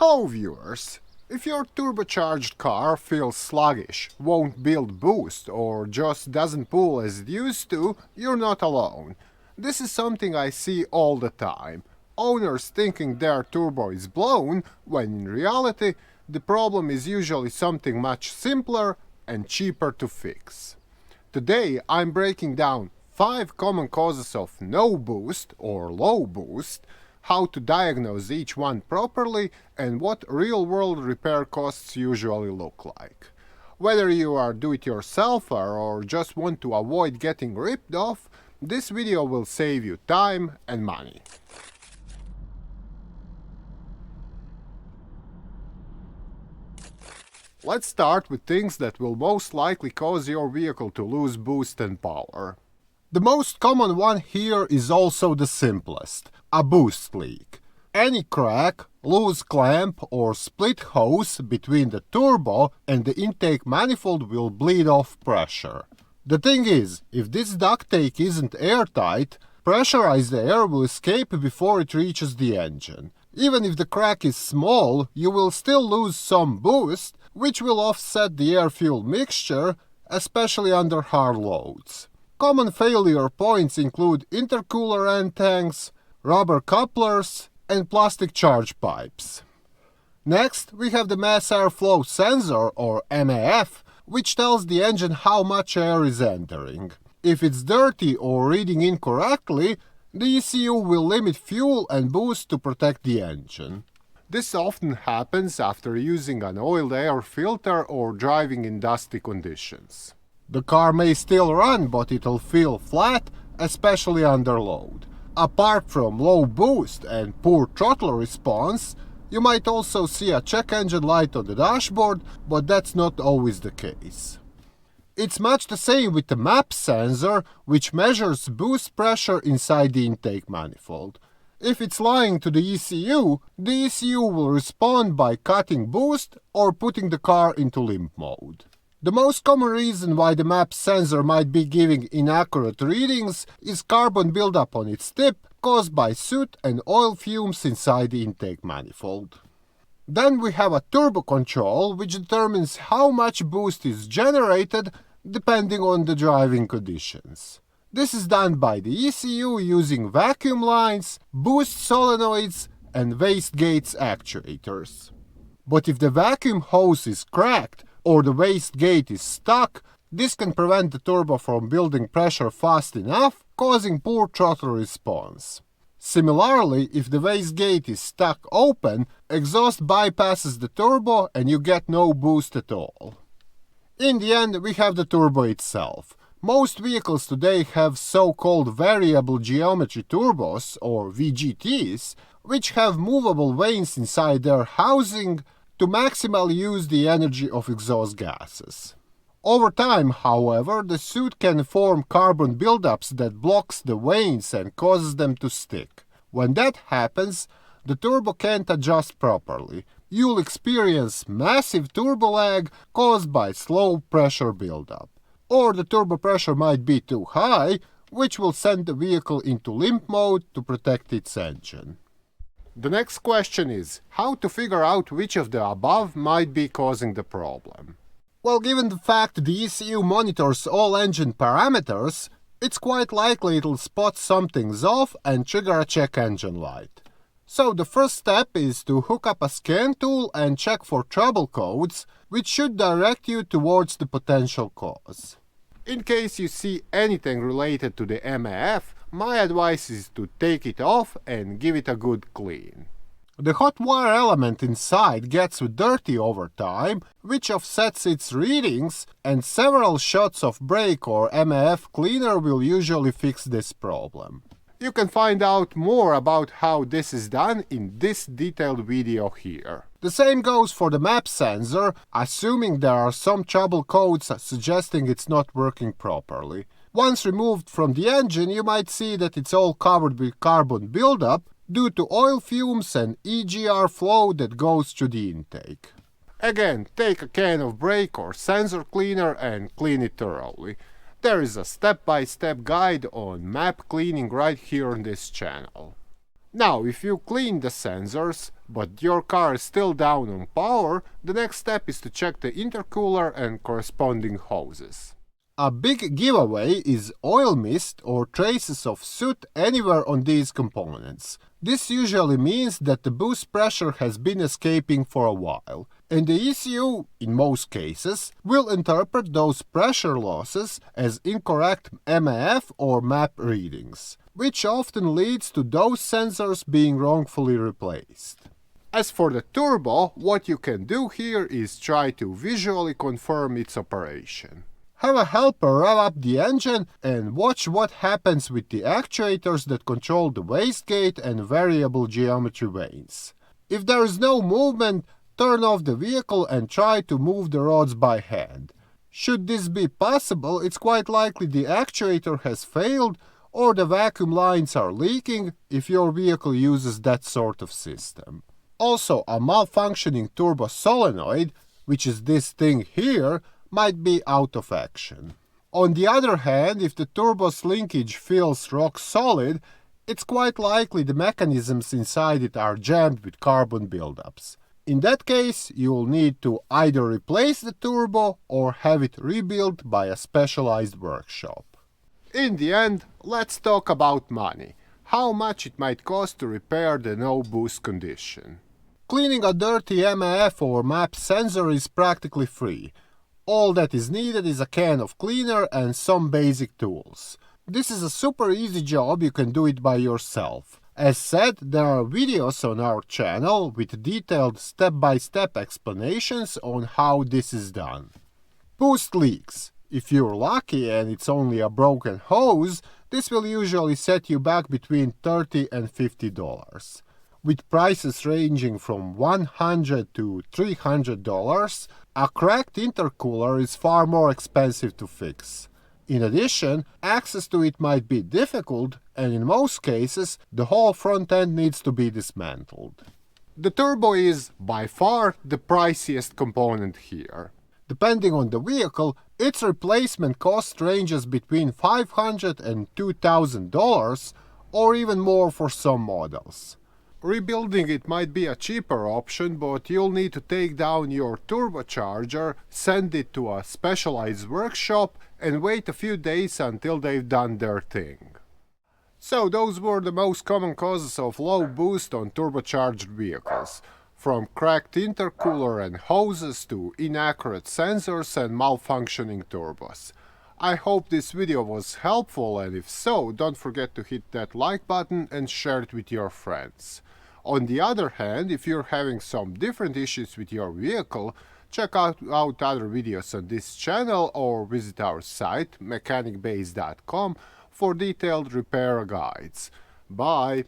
Hello viewers! If your turbocharged car feels sluggish, won't build boost, or just doesn't pull as it used to, you're not alone. This is something I see all the time. Owners thinking their turbo is blown, when in reality the problem is usually something much simpler and cheaper to fix. Today I'm breaking down 5 common causes of no boost or low boost, how to diagnose each one properly, and what real-world repair costs usually look like. Whether you are do-it-yourselfer or just want to avoid getting ripped off, this video will save you time and money. Let's start with things that will most likely cause your vehicle to lose boost and power. The most common one here is also the simplest, a boost leak. Any crack, loose clamp or split hose between the turbo and the intake manifold will bleed off pressure. The thing is, if this duct tape isn't airtight, pressurized air will escape before it reaches the engine. Even if the crack is small, you will still lose some boost, which will offset the air-fuel mixture, especially under hard loads. Common failure points include intercooler end tanks, rubber couplers, and plastic charge pipes. Next, we have the mass airflow sensor, or MAF, which tells the engine how much air is entering. If it's dirty or reading incorrectly, the ECU will limit fuel and boost to protect the engine. This often happens after using an oiled air filter or driving in dusty conditions. The car may still run, but it'll feel flat, especially under load. Apart from low boost and poor throttle response, you might also see a check engine light on the dashboard, but that's not always the case. It's much the same with the MAP sensor, which measures boost pressure inside the intake manifold. If it's lying to the ECU will respond by cutting boost or putting the car into limp mode. The most common reason why the MAP sensor might be giving inaccurate readings is carbon buildup on its tip caused by soot and oil fumes inside the intake manifold. Then we have a turbo control, which determines how much boost is generated depending on the driving conditions. This is done by the ECU using vacuum lines, boost solenoids, and Wastegate's actuators. But if the vacuum hose is cracked or the wastegate is stuck, this can prevent the turbo from building pressure fast enough, causing poor throttle response. Similarly, if the wastegate is stuck open, exhaust bypasses the turbo and you get no boost at all. In the end, we have the turbo itself. Most vehicles today have so-called variable geometry turbos, or VGTs, which have movable vanes inside their housing to maximally use the energy of exhaust gases. Over time, however, the soot can form carbon buildups that blocks the vanes and causes them to stick. When that happens, the turbo can't adjust properly. You'll experience massive turbo lag caused by slow pressure buildup. Or the turbo pressure might be too high, which will send the vehicle into limp mode to protect its engine. The next question is, how to figure out which of the above might be causing the problem? Well, given the fact the ECU monitors all engine parameters, it's quite likely it'll spot something's off and trigger a check engine light. So the first step is to hook up a scan tool and check for trouble codes, which should direct you towards the potential cause. In case you see anything related to the MAF, my advice is to take it off and give it a good clean. The hot wire element inside gets dirty over time, which offsets its readings, and several shots of brake or MAF cleaner will usually fix this problem. You can find out more about how this is done in this detailed video here. The same goes for the MAP sensor, assuming there are some trouble codes suggesting it's not working properly. Once removed from the engine, you might see that it's all covered with carbon buildup due to oil fumes and EGR flow that goes through the intake. Again, take a can of brake or sensor cleaner and clean it thoroughly. There is a step-by-step guide on MAP cleaning right here on this channel. Now, if you clean the sensors, but your car is still down on power, the next step is to check the intercooler and corresponding hoses. A big giveaway is oil mist or traces of soot anywhere on these components. This usually means that the boost pressure has been escaping for a while, and the ECU, in most cases, will interpret those pressure losses as incorrect MAF or MAP readings, which often leads to those sensors being wrongfully replaced. As for the turbo, what you can do here is try to visually confirm its operation. Have a helper rev up the engine and watch what happens with the actuators that control the wastegate and variable geometry vanes. If there is no movement, turn off the vehicle and try to move the rods by hand. Should this be possible, it's quite likely the actuator has failed or the vacuum lines are leaking if your vehicle uses that sort of system. Also, a malfunctioning turbo solenoid, which is this thing here, might be out of action. On the other hand, if the turbo's linkage feels rock solid, it's quite likely the mechanisms inside it are jammed with carbon buildups. In that case, you'll need to either replace the turbo or have it rebuilt by a specialized workshop. In the end, let's talk about money. How much it might cost to repair the no boost condition. Cleaning a dirty MAF or MAP sensor is practically free. All that is needed is a can of cleaner and some basic tools. This is a super easy job, you can do it by yourself. As said, there are videos on our channel with detailed step-by-step explanations on how this is done. Boost leaks. If you're lucky and it's only a broken hose, this will usually set you back between $30 and $50. With prices ranging from $100 to $300, a cracked intercooler is far more expensive to fix. In addition, access to it might be difficult, and in most cases, the whole front end needs to be dismantled. The turbo is, by far, the priciest component here. Depending on the vehicle, its replacement cost ranges between $500 and $2,000, or even more for some models. Rebuilding it might be a cheaper option, but you'll need to take down your turbocharger, send it to a specialized workshop, and wait a few days until they've done their thing. So those were the most common causes of low boost on turbocharged vehicles, from cracked intercooler and hoses to inaccurate sensors and malfunctioning turbos. I hope this video was helpful, and if so, don't forget to hit that like button and share it with your friends. On the other hand, if you're having some different issues with your vehicle, check out other videos on this channel or visit our site mechanicbase.com for detailed repair guides. Bye!